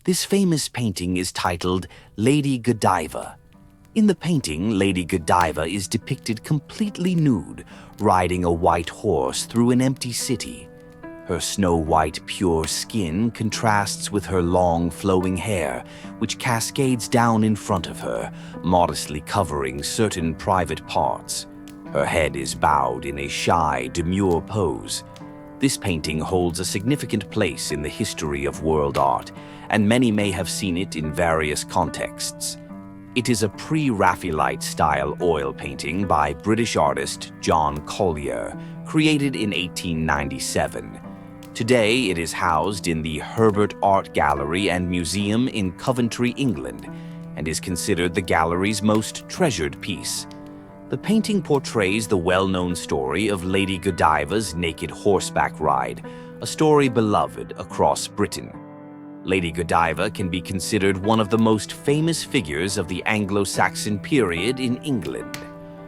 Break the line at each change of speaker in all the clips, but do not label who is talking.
This famous painting is titled Lady Godiva. In the painting, Lady Godiva is depicted completely nude, riding a white horse through an empty city. Her snow-white, pure skin contrasts with her long, flowing hair, which cascades down in front of her, modestly covering certain private parts. Her head is bowed in a shy, demure pose. This painting holds a significant place in the history of world art, and many may have seen it in various contexts. It is a pre-Raphaelite style oil painting by British artist John Collier, created in 1897. Today, it is housed in the Herbert Art Gallery and Museum in Coventry, England, and is considered the gallery's most treasured piece. The painting portrays the well-known story of Lady Godiva's naked horseback ride, a story beloved across Britain. Lady Godiva can be considered one of the most famous figures of the Anglo-Saxon period in England.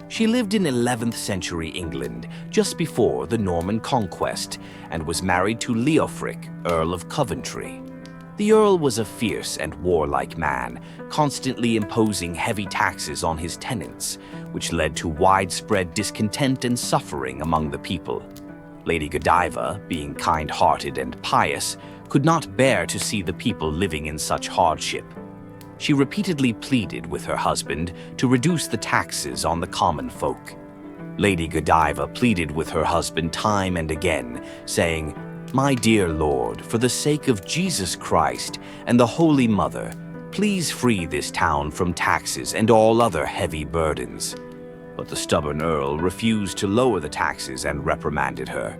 She lived in 11th century England, just before the Norman conquest, and was married to Leofric, Earl of Coventry. The Earl was a fierce and warlike man, constantly imposing heavy taxes on his tenants, which led to widespread discontent and suffering among the people. Lady Godiva, being kind-hearted and pious, could not bear to see the people living in such hardship. She repeatedly pleaded with her husband to reduce the taxes on the common folk. Lady Godiva pleaded with her husband time and again, saying, "My dear Lord, for the sake of Jesus Christ and the Holy Mother, please free this town from taxes and all other heavy burdens." But the stubborn Earl refused to lower the taxes and reprimanded her.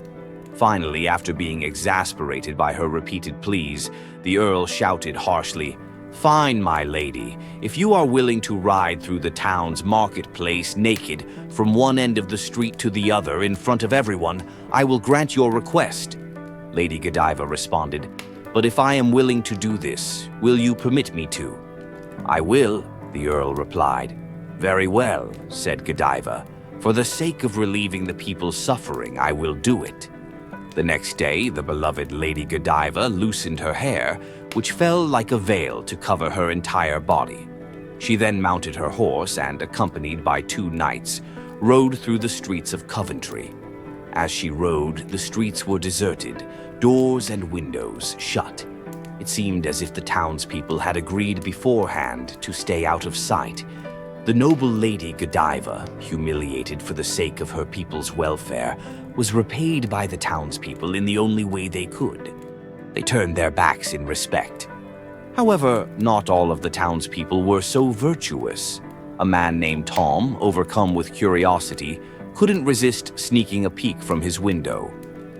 Finally, after being exasperated by her repeated pleas, the Earl shouted harshly, "Fine, my lady. If you are willing to ride through the town's marketplace naked from one end of the street to the other in front of everyone, I will grant your request." Lady Godiva responded, "But if I am willing to do this, will you permit me to?" "I will," the Earl replied. "Very well," said Godiva. "For the sake of relieving the people's suffering, I will do it." The next day, the beloved Lady Godiva loosened her hair, which fell like a veil to cover her entire body. She then mounted her horse and, accompanied by 2 knights, rode through the streets of Coventry. As she rode, the streets were deserted, doors and windows shut. It seemed as if the townspeople had agreed beforehand to stay out of sight. The noble Lady Godiva, humiliated for the sake of her people's welfare, was repaid by the townspeople in the only way they could. They turned their backs in respect. However, not all of the townspeople were so virtuous. A man named Tom, overcome with curiosity, couldn't resist sneaking a peek from his window.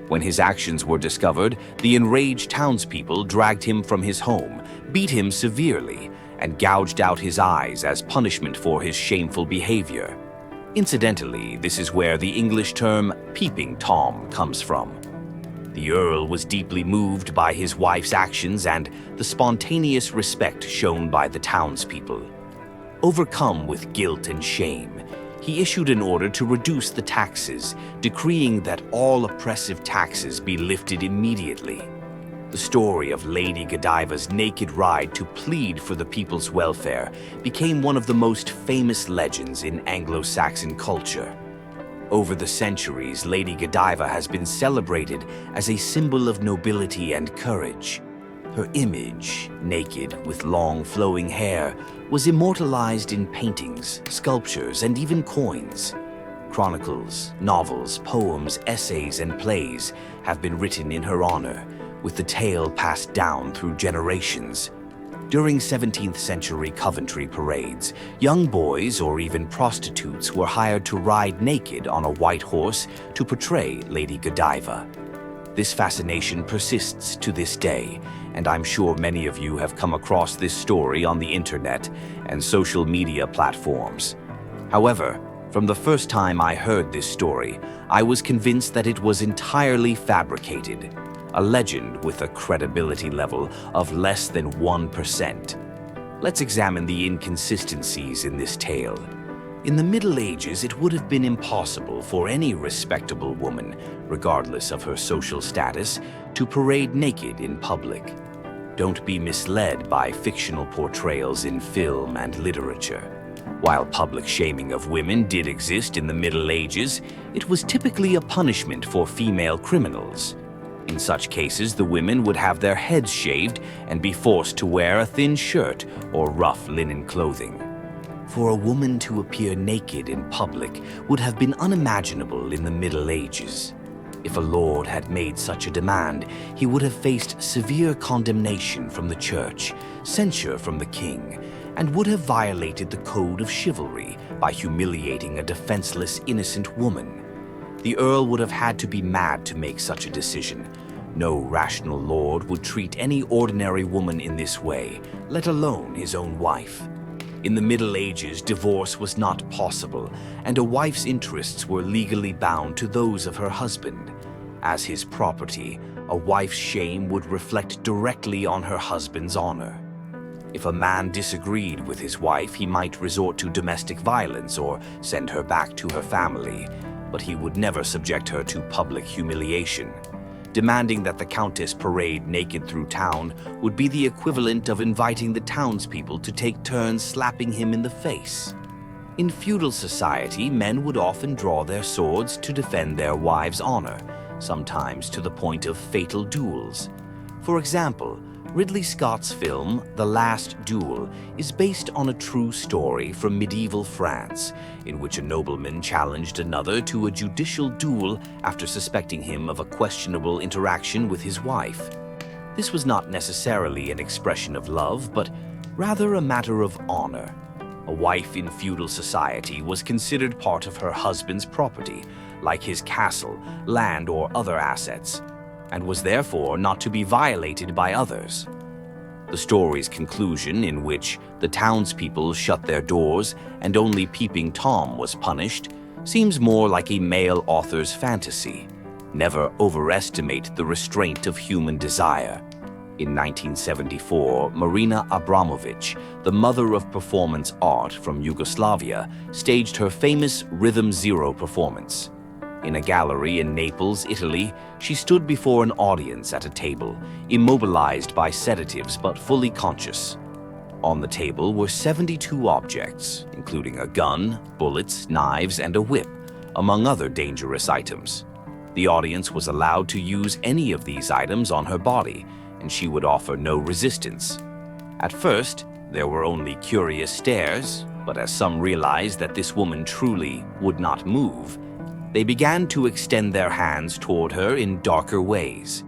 When his actions were discovered, the enraged townspeople dragged him from his home, beat him severely, and gouged out his eyes as punishment for his shameful behavior. Incidentally, this is where the English term Peeping Tom comes from. The Earl was deeply moved by his wife's actions and the spontaneous respect shown by the townspeople. Overcome with guilt and shame, he issued an order to reduce the taxes, decreeing that all oppressive taxes be lifted immediately. The story of Lady Godiva's naked ride to plead for the people's welfare became one of the most famous legends in Anglo-Saxon culture. Over the centuries, Lady Godiva has been celebrated as a symbol of nobility and courage. Her image, naked with long flowing hair, was immortalized in paintings, sculptures, and even coins. Chronicles, novels, poems, essays, and plays have been written in her honor, with the tale passed down through generations. During 17th century Coventry parades, young boys or even prostitutes were hired to ride naked on a white horse to portray Lady Godiva. This fascination persists to this day, and I'm sure many of you have come across this story on the internet and social media platforms. However, from the first time I heard this story, I was convinced that it was entirely fabricated. A legend with a credibility level of less than 1%. Let's examine the inconsistencies in this tale. In the Middle Ages, it would have been impossible for any respectable woman, regardless of her social status, to parade naked in public. Don't be misled by fictional portrayals in film and literature. While public shaming of women did exist in the Middle Ages, it was typically a punishment for female criminals. In such cases, the women would have their heads shaved and be forced to wear a thin shirt or rough linen clothing. For a woman to appear naked in public would have been unimaginable in the Middle Ages. If a lord had made such a demand, he would have faced severe condemnation from the church, censure from the king, and would have violated the code of chivalry by humiliating a defenseless, innocent woman. The earl would have had to be mad to make such a decision. No rational lord would treat any ordinary woman in this way, let alone his own wife. In the Middle Ages, divorce was not possible, and a wife's interests were legally bound to those of her husband. As his property, a wife's shame would reflect directly on her husband's honor. If a man disagreed with his wife, he might resort to domestic violence or send her back to her family, but he would never subject her to public humiliation. Demanding that the countess parade naked through town would be the equivalent of inviting the townspeople to take turns slapping him in the face. In feudal society, men would often draw their swords to defend their wives' honor, sometimes to the point of fatal duels. For example, Ridley Scott's film The Last Duel is based on a true story from medieval France, in which a nobleman challenged another to a judicial duel after suspecting him of a questionable interaction with his wife. This was not necessarily an expression of love, but rather a matter of honor. A wife in feudal society was considered part of her husband's property, like his castle, land, or other assets, and was therefore not to be violated by others. The story's conclusion, in which the townspeople shut their doors and only Peeping Tom was punished, seems more like a male author's fantasy. Never overestimate the restraint of human desire. In 1974, Marina Abramović, the mother of performance art from Yugoslavia, staged her famous Rhythm Zero performance. In a gallery in Naples, Italy, she stood before an audience at a table, immobilized by sedatives but fully conscious. On the table were 72 objects, including a gun, bullets, knives, and a whip, among other dangerous items. The audience was allowed to use any of these items on her body, and she would offer no resistance. At first, there were only curious stares, but as some realized that this woman truly would not move, they began to extend their hands toward her in darker ways.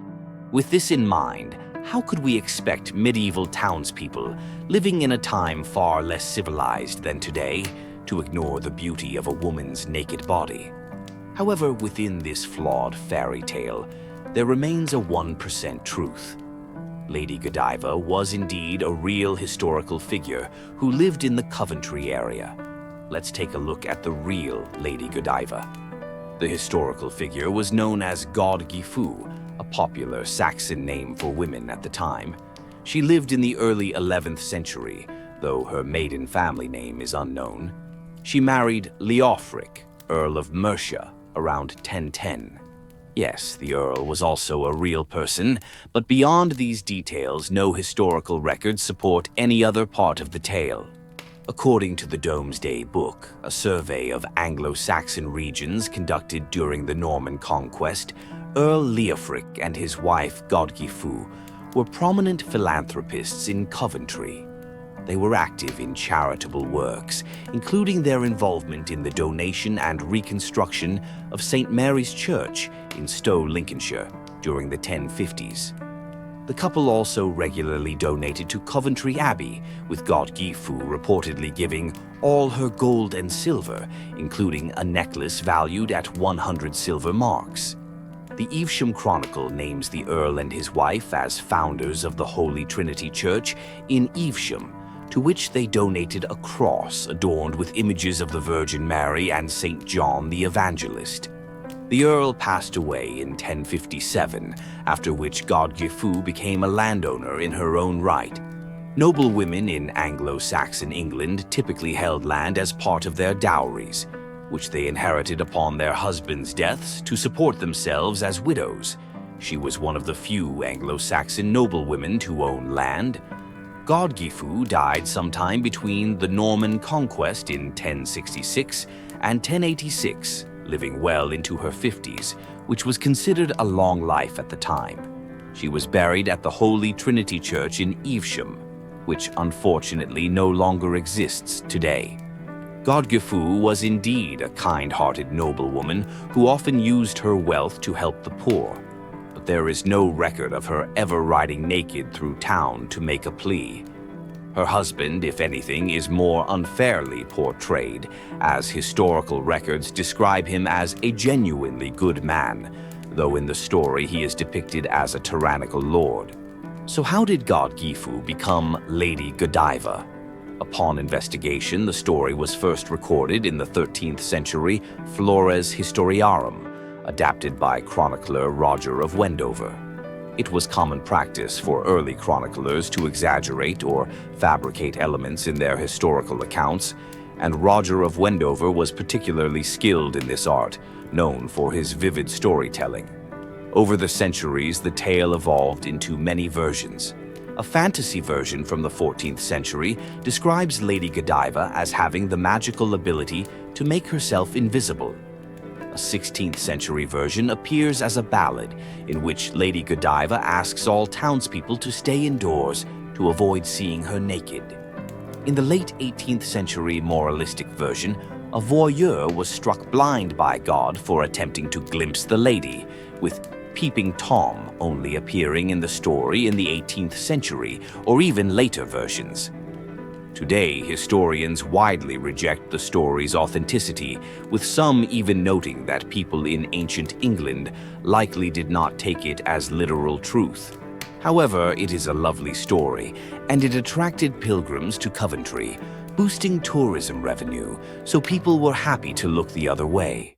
With this in mind, how could we expect medieval townspeople, living in a time far less civilized than today, to ignore the beauty of a woman's naked body? However, within this flawed fairy tale, there remains a 1% truth. Lady Godiva was indeed a real historical figure who lived in the Coventry area. Let's take a look at the real Lady Godiva. The historical figure was known as Godiva, a popular Saxon name for women at the time. She lived in the early 11th century, though her maiden family name is unknown. She married Leofric, Earl of Mercia, around 1010. Yes, the Earl was also a real person, but beyond these details, no historical records support any other part of the tale. According to the Domesday Book, a survey of Anglo-Saxon regions conducted during the Norman conquest, Earl Leofric and his wife Godiva were prominent philanthropists in Coventry. They were active in charitable works, including their involvement in the donation and reconstruction of St. Mary's Church in Stow, Lincolnshire, during the 1050s. The couple also regularly donated to Coventry Abbey, with Godiva reportedly giving all her gold and silver, including a necklace valued at 100 silver marks. The Evesham Chronicle names the Earl and his wife as founders of the Holy Trinity Church in Evesham, to which they donated a cross adorned with images of the Virgin Mary and St. John the Evangelist. The Earl passed away in 1057, after which Godiva became a landowner in her own right. Noble women in Anglo-Saxon England typically held land as part of their dowries, which they inherited upon their husbands' deaths to support themselves as widows. She was one of the few Anglo-Saxon noblewomen to own land. Godiva died sometime between the Norman conquest in 1066 and 1086, living well into her 50s, which was considered a long life at the time. She was buried at the Holy Trinity Church in Evesham, which unfortunately no longer exists today. Godiva was indeed a kind-hearted noblewoman who often used her wealth to help the poor, but there is no record of her ever riding naked through town to make a plea. Her husband, if anything, is more unfairly portrayed, as historical records describe him as a genuinely good man, though in the story he is depicted as a tyrannical lord. So how did Godiva become Lady Godiva? Upon investigation, the story was first recorded in the 13th century Flores Historiarum, adapted by chronicler Roger of Wendover. It was common practice for early chroniclers to exaggerate or fabricate elements in their historical accounts, and Roger of Wendover was particularly skilled in this art, known for his vivid storytelling. Over the centuries, the tale evolved into many versions. A fantasy version from the 14th century describes Lady Godiva as having the magical ability to make herself invisible. A 16th century version appears as a ballad in which Lady Godiva asks all townspeople to stay indoors to avoid seeing her naked. In the late 18th century moralistic version, a voyeur was struck blind by God for attempting to glimpse the lady, with Peeping Tom only appearing in the story in the 18th century or even later versions. Today, historians widely reject the story's authenticity, with some even noting that people in ancient England likely did not take it as literal truth. However, it is a lovely story, and it attracted pilgrims to Coventry, boosting tourism revenue, so people were happy to look the other way.